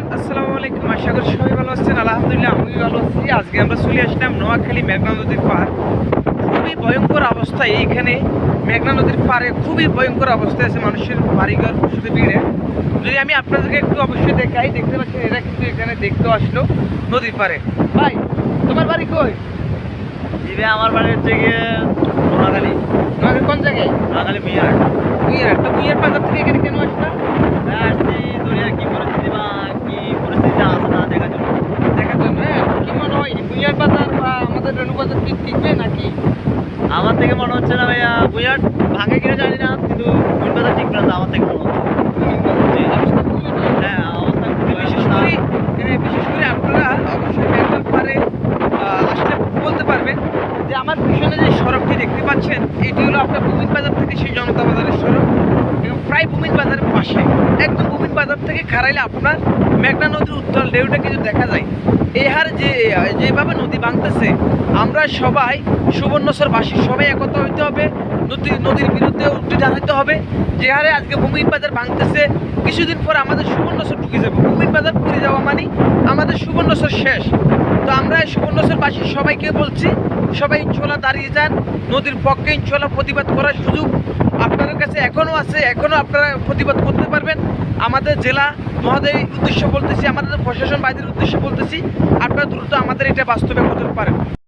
Everyone, আসসালামু আলাইকুম। আশা করি সবাই ভালো আছেন। আলহামদুলিল্লাহ আমি ভালো আছি। আজকে আমরা চলে আসলাম নোয়াখালী মেঘনা নদীর পার। খুবই ভয়ঙ্কর অবস্থায় এইখানে মেঘনা নদীর পারে খুবই ভয়ঙ্কর অবস্থায় আছে মানুষের বাড়িঘর শুধু ভিড়ে। যদি আমি আপনাদেরকে একটু অবশ্যই দেখাই, দেখতে পাচ্ছেন এরা কিন্তু এখানে দেখতে আসলো নদীর পারে। ভাই, তোমার বাড়ি কই? দিবে আমার বাড়ি হচ্ছে গিয়ে নোয়াখালী। নোয়াখালী কোন জায়গায়? নোয়াখালী মিয়ার। মুইয়ার। তো মুইয়ার বাজার থেকে এখানে কেন আসলাম? আসছি দুনিয়ার কি পরিস্থিতি বা কি পরিস্থিতি আছে না দেখার জন্য। দেখার জন্য। হ্যাঁ, কি মনে হয় মুইয়ার বাজার বা আমাদের রেণু বাজার কি টিকবে নাকি? আমার থেকে মনে হচ্ছে না ভাইয়া, বুয়ার ভাঙে কিনা জানি না, কিন্তু কলকাতা ঠিক না আমার থেকে মনে হচ্ছে। অবস্থা খুবই খারাপ। হ্যাঁ, অবস্থা খুবই বিশেষ করে আপনারা অবশ্যই মেঘনার পারে আসলে বলতে পারবেন যে আমার পিছনে যে সড়কটি দেখতে পাচ্ছেন এটি হলো আপনার বুমিন বাজার থেকে সেই জনতা বাজারের সড়ক এবং প্রায় বুমিন বাজারের পাশে একদম বুমিন বাজার থেকে খারাইলে আপনার মেঘনা নদীর উত্তাল ঢেউটা কিন্তু দেখা যায়। এই হারে যেভাবে নদী ভাঙতেছে আমরা সবাই সুবর্ণচরবাসী সবাই একতা হইতে হবে, নদীর বিরুদ্ধে উঠে দাঁড়াতে হবে। যে হারে আজকে বুমিন বাজার ভাঙতেছে কিছুদিন পর আমাদের সুবর্ণচর ঢুকে যাবে। বুমিন বাজার পুড়ে যাওয়া মানে আমাদের সুবর্ণচর শেষ। তো আমরা সুবর্ণচরবাসী সবাইকে বলছি, সবাই ইনশাল্লাহ দাঁড়িয়ে যান। নদীর পক্ষে ইনশাল্লাহ প্রতিবাদ করার সুযোগ আপনাদের কাছে এখনও আছে, এখনও আপনারা প্রতিবাদ করতে পারবেন। আমাদের জেলা মহোদয় উদ্দেশ্য বলতেছি, আমাদের প্রশাসন বাহিনীর উদ্দেশ্য বলতেছি, আপনারা দ্রুত আমাদের এটা বাস্তবে করতে পারেন।